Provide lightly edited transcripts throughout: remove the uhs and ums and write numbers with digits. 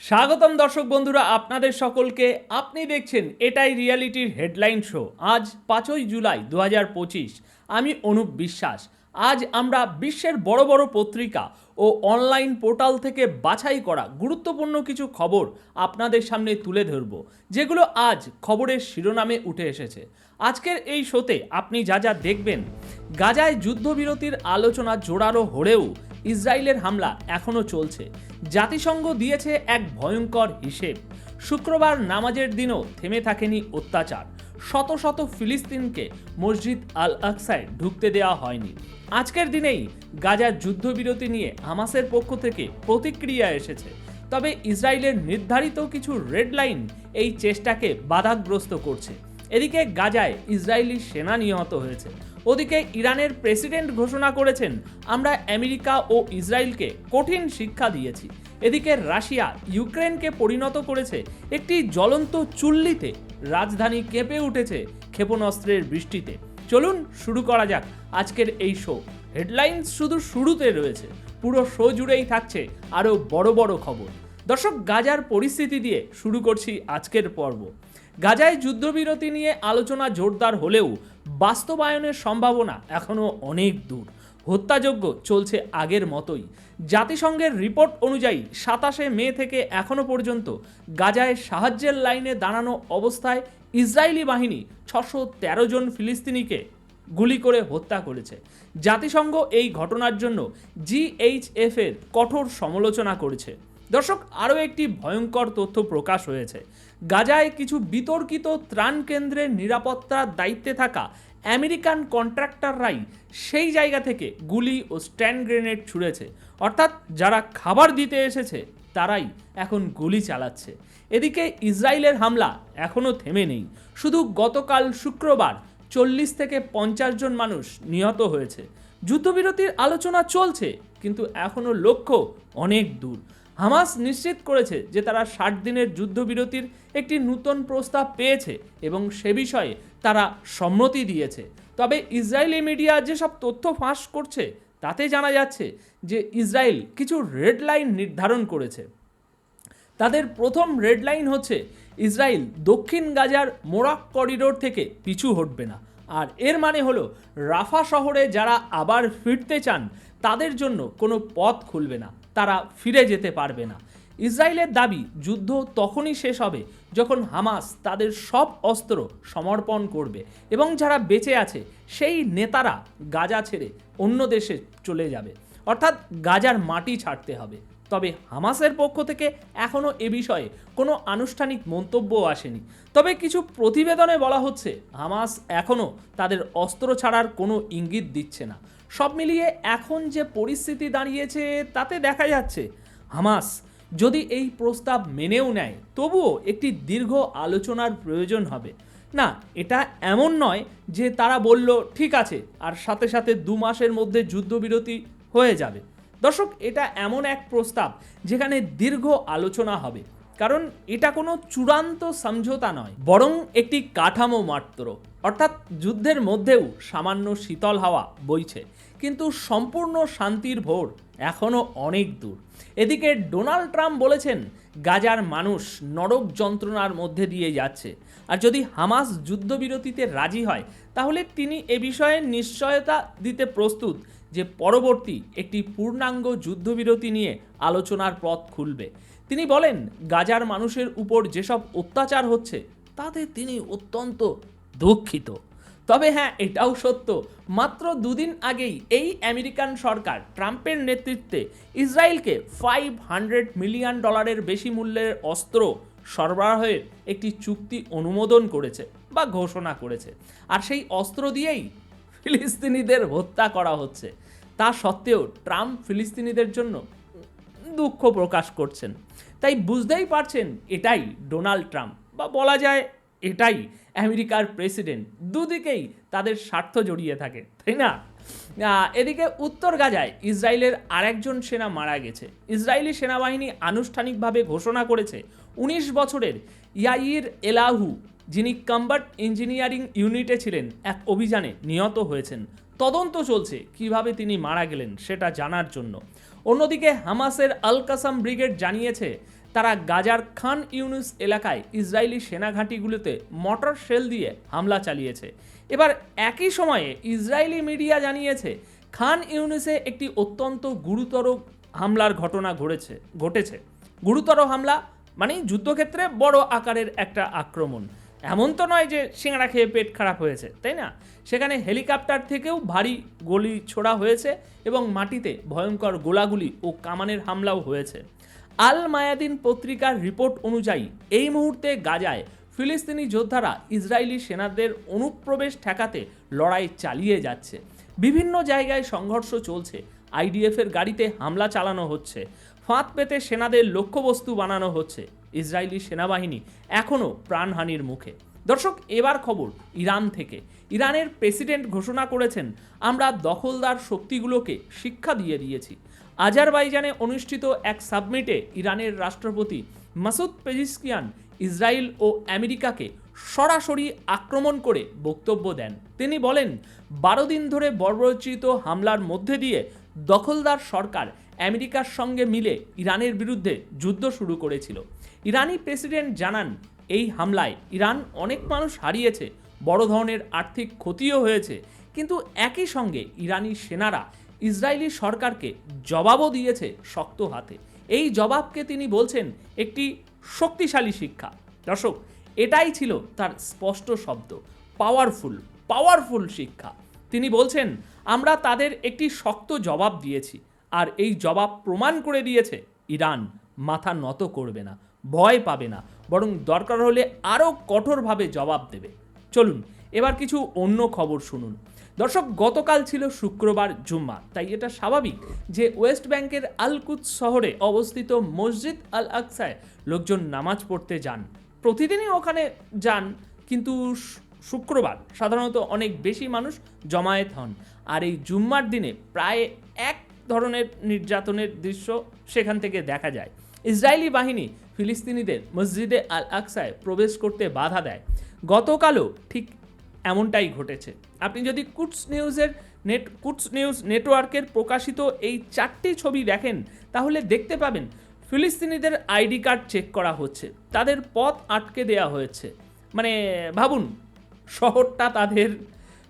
স্বাগতম দর্শক বন্ধুরা, আপনাদের সকলকে। আপনি দেখছেন এটাই রিয়ালিটির হেডলাইন শো। আজ 5ই জুলাই 2025। আমি অনুপ বিশ্বাস। আজ আমরা বিশ্বের বড় বড় পত্রিকা ও অনলাইন পোর্টাল থেকে বাছাই করা গুরুত্বপূর্ণ কিছু খবর আপনাদের সামনে তুলে ধরব, যেগুলো আজ খবরের শিরোনামে উঠে এসেছে। আজকের এই শোতে আপনি যা যা দেখবেন: গাজায় যুদ্ধবিরতির আলোচনা জোরালো হলেও ইসরায়েলের হামলা এখনও চলছে। জাতিসংঘ দিয়েছে এক ভয়ঙ্কর হিসেব। শুক্রবার নামাজের দিনও থেমে থাকেনি অত্যাচার। শত শত ফিলিস্তিনকে মসজিদ আল আকসায় ঢুকতে দেওয়া হয়নি। আজকের দিনেই গাজার যুদ্ধবিরতি নিয়ে হামাসের পক্ষ থেকে প্রতিক্রিয়া এসেছে। তবে ইসরায়েলের নির্ধারিত কিছু রেড লাইন এই চেষ্টাকে বাধাগ্রস্ত করছে। এদিকে গাজায় ইসরায়েলি সেনা নিহত হয়েছে। ওদিকে ইরানের প্রেসিডেন্ট ঘোষণা করেছেন, আমরা আমেরিকা ও ইসরায়েলকে কঠিন শিক্ষা দিয়েছি। এদিকে রাশিয়া ইউক্রেনকে পরিণত করেছে একটি জ্বলন্ত চুল্লিতে। রাজধানী কেঁপে উঠেছে ক্ষেপণাস্ত্রের বৃষ্টিতে। চলুন শুরু করা যাক আজকের এই শো। হেডলাইন্স শুধু শুরুতে রয়েছে, পুরো শো জুড়েই থাকছে আরও বড় বড় খবর। দর্শক, গাজার পরিস্থিতি দিয়ে শুরু করছি আজকের পর্ব। গাজায় যুদ্ধবিরতি নিয়ে আলোচনা জোরদার হলেও বাস্তবায়নের সম্ভাবনা এখনও অনেক দূর। হত্যাযজ্ঞ চলছে আগের মতোই। জাতিসংঘের রিপোর্ট অনুযায়ী 27 মে থেকে এখনও পর্যন্ত গাজায় সাহায্যের লাইনে দাঁড়ানো অবস্থায় ইসরায়েলি বাহিনী 613 জন ফিলিস্তিনিকে গুলি করে হত্যা করেছে। জাতিসংঘ এই ঘটনার জন্য জিএইচএফ এর কঠোর সমালোচনা করেছে। দর্শক, আরও একটি ভয়ঙ্কর তথ্য প্রকাশ হয়েছে। গাজায় কিছু বিতর্কিত ত্রাণ কেন্দ্রের নিরাপত্তার দায়িত্বে থাকা আমেরিকান কন্ট্রাক্টররাই সেই জায়গা থেকে গুলি ও স্ট্যান্ড গ্রেনেড ছুঁড়েছে। অর্থাৎ যারা খাবার দিতে এসেছে তারাই এখন গুলি চালাচ্ছে। এদিকে ইসরায়েলের হামলা এখনও থেমে নেই। শুধু গতকাল শুক্রবার 40 থেকে 50 জন মানুষ নিহত হয়েছে। যুদ্ধবিরতির আলোচনা চলছে, কিন্তু এখনও লক্ষ্য অনেক দূর। হামাস নিশ্চিত করেছে যে তারা 60 দিনের যুদ্ধবিরতির একটি নতুন প্রস্তাব পেয়েছে এবং সে বিষয়ে তারা সম্মতি দিয়েছে। তবে ইসরায়েলি মিডিয়া যেসব তথ্য ফাঁস করছে তাতে জানা যাচ্ছে যে ইসরায়েল কিছু রেড লাইন নির্ধারণ করেছে। তাদের প্রথম রেড লাইন হচ্ছে, ইসরায়েল দক্ষিণ গাজার মোরাক করিডোর থেকে পিছু হটবে না। আর এর মানে হলো রাফা শহরে যারা আবার ফিরতে চান তাদের জন্য কোনো পথ খুলবে না, তারা ফিরে যেতে পারবে না। ইসরায়েলের দাবি, যুদ্ধ তখনই শেষ হবে যখন হামাস তাদের সব অস্ত্র সমর্পণ করবে এবং যারা বেঁচে আছে সেই নেতারা গাজা ছেড়ে অন্য দেশে চলে যাবে, অর্থাৎ গাজার মাটি ছাড়তে হবে। তবে হামাসের পক্ষ থেকে এখনও এ বিষয়ে কোনো আনুষ্ঠানিক মন্তব্য আসেনি। তবে কিছু প্রতিবেদনে বলা হচ্ছে হামাস এখনও তাদের অস্ত্র ছাড়ার কোনো ইঙ্গিত দিচ্ছে না। সব মিলিয়ে এখন যে পরিস্থিতি দাঁড়িয়েছে তাতে দেখা যাচ্ছে হামাস যদি এই প্রস্তাব মেনেও নেয় তবুও একটি দীর্ঘ আলোচনার প্রয়োজন হবে। না, এটা এমন নয় যে তারা বলল ঠিক আছে আর সাথে সাথে 2 মাসের মধ্যে যুদ্ধবিরতি হয়ে যাবে। দর্শক, এটা এমন এক প্রস্তাব যেখানে দীর্ঘ আলোচনা হবে, কারণ এটা কোনো চূড়ান্ত সমঝোতা নয়, বরং একটি কাঠামো মাত্র। অর্থাৎ যুদ্ধের মধ্যেও সামান্য শীতল হাওয়া বইছে, কিন্তু সম্পূর্ণ শান্তির ভোর এখনও অনেক দূর। এদিকে ডোনাল্ড ট্রাম্প বলেছেন, গাজার মানুষ নরক যন্ত্রণার মধ্যে দিয়ে যাচ্ছে, আর যদি হামাস যুদ্ধবিরতিতে রাজি হয় তাহলে তিনি এ বিষয়ে নিশ্চয়তা দিতে প্রস্তুত যে পরবর্তী একটি পূর্ণাঙ্গ যুদ্ধবিরতি নিয়ে আলোচনার পথ খুলবে। তিনি বলেন, গাজার মানুষের উপর যেসব অত্যাচার হচ্ছে তাতে তিনি অত্যন্ত দুঃখিত। তবে হ্যাঁ, এটাও সত্য, মাত্র 2 দিন আগেই এই আমেরিকান সরকার ট্রাম্পের নেতৃত্বে ইসরায়েলকে $500 মিলিয়ন বেশি মূল্যের অস্ত্র সরবরাহের একটি চুক্তি অনুমোদন করেছে বা ঘোষণা করেছে। আর সেই অস্ত্র দিয়েই ফিলিস্তিনিদের হত্যা করা হচ্ছে। তা সত্ত্বেও ট্রাম্প ফিলিস্তিনিদের জন্য দুঃখ প্রকাশ করছেন। তাই বুঝতেই পারছেন, এটাই ডোনাল্ড ট্রাম্প, বা বলা যায় এটাই আমেরিকার প্রেসিডেন্ট। দুদিকেই তাদের স্বার্থ জড়িয়ে থাকে, তাই না? এদিকে উত্তর গাজায় ইসরায়েলের আরেকজন সেনা মারা গেছে। ইসরায়েলি সেনাবাহিনী আনুষ্ঠানিকভাবে ঘোষণা করেছে 19 বছরের ইয়াইর এলাহু, যিনি কম্বাট ইঞ্জিনিয়ারিং ইউনিটে ছিলেন, এক অভিযানে নিহত হয়েছেন। তদন্ত চলছে কিভাবে তিনি মারা গেলেন সেটা জানার জন্য। অন্যদিকে হামাসের আল কাসাম ব্রিগেড জানিয়েছে তারা গাজার খান ইউনুস এলাকায় ইসরায়েলি সেনাঘাঁটিগুলোতে মটর শেল দিয়ে হামলা চালিয়েছে। এবার একই সময়ে ইসরায়েলি মিডিয়া জানিয়েছে খান ইউনুসে একটি অত্যন্ত গুরুতর হামলার ঘটনা ঘটেছে। গুরুতর হামলা মানে যুদ্ধক্ষেত্রে বড় আকারের একটা আক্রমণ। এমন তো নয় যে সিংড়া খেয়ে পেট খারাপ হয়েছে, তাই না? সেখানে হেলিকপ্টার থেকেও ভারী গুলি ছোড়া হয়েছে এবং মাটিতে ভয়ঙ্কর গোলাগুলি ও কামানের হামলাও হয়েছে। আল মায়াদিন পত্রিকার রিপোর্ট অনুযায়ী এই মুহূর্তে গাজায় ফিলিস্তিনি যোদ্ধারা ইসরায়েলি সেনাদের অনুপ্রবেশ ঠেকাতে লড়াই চালিয়ে যাচ্ছে। বিভিন্ন জায়গায় সংঘর্ষ চলছে, আইডিএফের গাড়িতে হামলা চালানো হচ্ছে, ফাঁদ পেতে সেনাদের লক্ষ্যবস্তু বানানো হচ্ছে। ইসরায়েলি সেনাবাহিনী এখনও প্রাণহানির মুখে। দর্শক, এবার খবর ইরান থেকে। ইরানের প্রেসিডেন্ট ঘোষণা করেছেন, আমরা দখলদার শক্তিগুলোকে শিক্ষা দিয়ে দিয়েছি। আজারবাইজানে অনুষ্ঠিত এক সাবমিটে ইরানের রাষ্ট্রপতি মাসুদ পেজিশকিয়ান ইসরায়েল ও আমেরিকাকে সরাসরি আক্রমণ করে বক্তব্য দেন। তিনি বলেন, 12 দিন ধরে বর্বরোচিত হামলার মধ্যে দিয়ে দখলদার সরকার আমেরিকার সঙ্গে মিলে ইরানের বিরুদ্ধে যুদ্ধ শুরু করেছিল। ইরানি প্রেসিডেন্ট জানান, এই হামলায় ইরান অনেক মানুষ হারিয়েছে, বড় ধরনের আর্থিক ক্ষতিও হয়েছে, কিন্তু একই সঙ্গে ইরানি সেনারা ইসরায়েলি সরকারকে জবাবও দিয়েছে শক্ত হাতে। এই জবাবকে তিনি বলছেন একটি শক্তিশালী শিক্ষা। দর্শক, এটাই ছিল তার স্পষ্ট শব্দ, পাওয়ারফুল শিক্ষা। তিনি বলছেন, আমরা তাদের একটি শক্ত জবাব দিয়েছি, আর এই জবাব প্রমাণ করে দিয়েছে ইরান মাথা নত করবে না, ভয় পাবে না, বরং দরকার হলে আরও কঠোরভাবে জবাব দেবে। চলুন এবার কিছু অন্য খবর শুনুন। দর্শক, গতকাল ছিল শুক্রবার জুম্মা, তাই এটা স্বাভাবিক যে ওয়েস্ট ব্যাংকের আল কুদস শহরে অবস্থিত মসজিদ আল আকসায় লোকজন নামাজ পড়তে যান। প্রতিদিনই ওখানে যান, কিন্তু শুক্রবার সাধারণত অনেক বেশি মানুষ জমায়েত হন। আর এই জুম্মার দিনে প্রায় এক ধরনের নির্যাতনের দৃশ্য সেখান থেকে দেখা যায়। ইসরায়েলি বাহিনী ফিলিস্তিনিদের মসজিদে আল আকসায় প্রবেশ করতে বাধা দেয়। গতকালও ঠিক এমনটাই ঘটেছে। আপনি যদি কুটস নিউজ নেটওয়ার্কের প্রকাশিত এই 4টি ছবি দেখেন, তাহলে দেখতে পাবেন ফিলিস্তিনিদের আইডি কার্ড চেক করা হচ্ছে, তাদের পথ আটকে দেওয়া হয়েছে। মানে ভাবুন, শহরটা তাদের,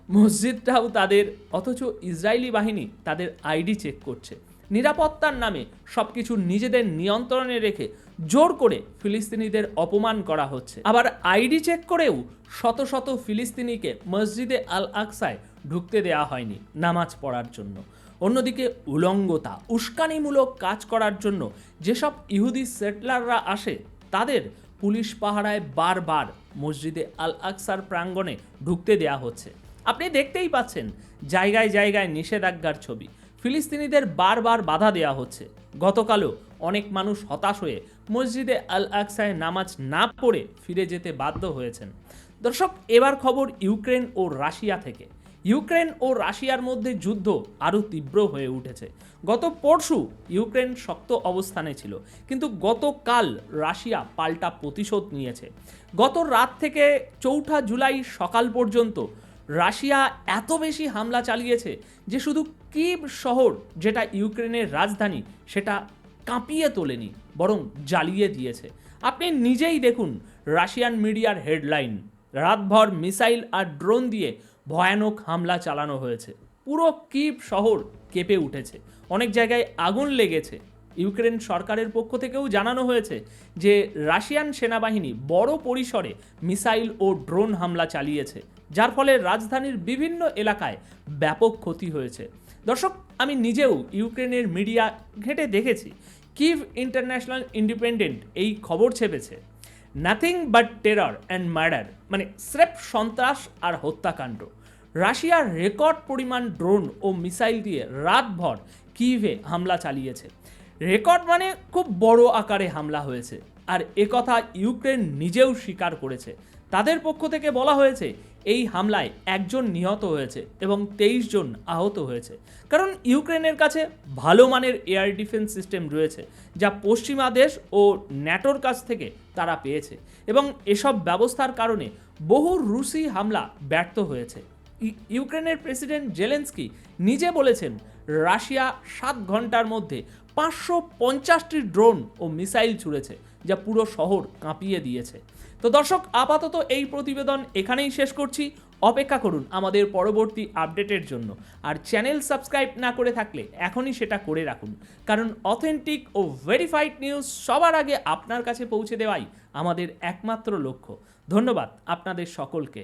মসজিদটাও তাদের, অথচ ইসরায়েলি বাহিনী তাদের আইডি চেক করছে। নিরাপত্তার নামে সব কিছু নিজেদের নিয়ন্ত্রণে রেখে জোর করে ফিলিস্তিনিদের অপমান করা হচ্ছে। আবার আইডি চেক করেও শত শত ফিলিস্তিনিকে মসজিদে আল আকসায় ঢুকতে দেওয়া হয়নি নামাজ পড়ার জন্য। অন্যদিকে উলঙ্গতা, উস্কানিমূলক কাজ করার জন্য যেসব ইহুদি সেটলাররা আসে, তাদের পুলিশ পাহারায় বারবার মসজিদে আল আকসার প্রাঙ্গণে ঢুকতে দেওয়া হচ্ছে। আপনি দেখতেই পাচ্ছেন জায়গায় জায়গায় নিষেধাজ্ঞার ছবি। ফিলিস্তিনিদের বারবার বাধা দেওয়া হচ্ছে। গতকালও অনেক মানুষ হতাশ হয়ে মসজিদে আল আকসায় নামাজ না পড়ে ফিরে যেতে বাধ্য হয়েছেন। দর্শক, এবার খবর ইউক্রেন ও রাশিয়া থেকে। ইউক্রেন ও রাশিয়ার মধ্যে যুদ্ধ আরও তীব্র হয়ে উঠেছে। গত পরশু ইউক্রেন শক্ত অবস্থানে ছিল, কিন্তু গতকাল রাশিয়া পাল্টা প্রতিশোধ নিয়েছে। গত রাত থেকে 4 জুলাই সকাল পর্যন্ত রাশিয়া এত বেশি হামলা চালিয়েছে যে শুধু কিভ শহর, যেটা ইউক্রেনের রাজধানী, সেটা কাঁপিয়ে তোলেনি, বরং জ্বালিয়ে দিয়েছে। আপনি নিজেই দেখুন রাশিয়ান মিডিয়ার হেডলাইন, রাতভর মিসাইল আর ড্রোন দিয়ে ভয়ানক হামলা চালানো হয়েছে। পুরো কিভ শহর কেঁপে উঠেছে, অনেক জায়গায় আগুন লেগেছে। ইউক্রেন সরকারের পক্ষ থেকেও জানানো হয়েছে যে রাশিয়ান সেনাবাহিনী বড় পরিসরে মিসাইল ও ড্রোন হামলা চালিয়েছে, যার ফলে রাজধানীর বিভিন্ন এলাকায় ব্যাপক ক্ষতি হয়েছে। দর্শক, আমি নিজেও ইউক্রেনের মিডিয়া ঘেঁটে দেখেছি। কিভ ইন্টারন্যাশনাল ইন্ডিপেন্ডেন্ট এই খবর ছেপেছে, nothing but terror and murder, মানে স্রেফ সন্ত্রাস আর হত্যাকাণ্ড। রাশিয়ার রেকর্ড পরিমাণ ড্রোন ও মিসাইল দিয়ে রাতভর কিভে হামলা চালিয়েছে। রেকর্ড মানে খুব বড় আকারে হামলা হয়েছে, আর একথা ইউক্রেন নিজেও স্বীকার করেছে। তাদের পক্ষ থেকে বলা হয়েছে এই হামলায় 1 জন নিহত হয়েছে এবং 23 জন আহত হয়েছে, কারণ ইউক্রেনের কাছে ভালো মানের এয়ার ডিফেন্স সিস্টেম রয়েছে, যা পশ্চিমা দেশ ও ন্যাটোর কাছ থেকে তারা পেয়েছে, এবং এসব ব্যবস্থার কারণে বহু রুশি হামলা ব্যর্থ হয়েছে। ইউক্রেনের প্রেসিডেন্ট জেলেন্সকি নিজে বলেছেন, রাশিয়া 7 ঘন্টার মধ্যে 550টি ড্রোন ও মিসাইল ছুড়েছে, যা পুরো শহর কাঁপিয়ে দিয়েছে। তো দর্শক, আপাতত এই প্রতিবেদন এখানেই শেষ করছি। অপেক্ষা করুন আমাদের পরবর্তী আপডেটের জন্য। আর চ্যানেল সাবস্ক্রাইব না করে থাকলে এখনই সেটা করে রাখুন, কারণ অথেন্টিক ও ভেরিফাইড নিউজ সবার আগে আপনার কাছে পৌঁছে দেওয়াই আমাদের একমাত্র লক্ষ্য। ধন্যবাদ আপনাদের সকলকে।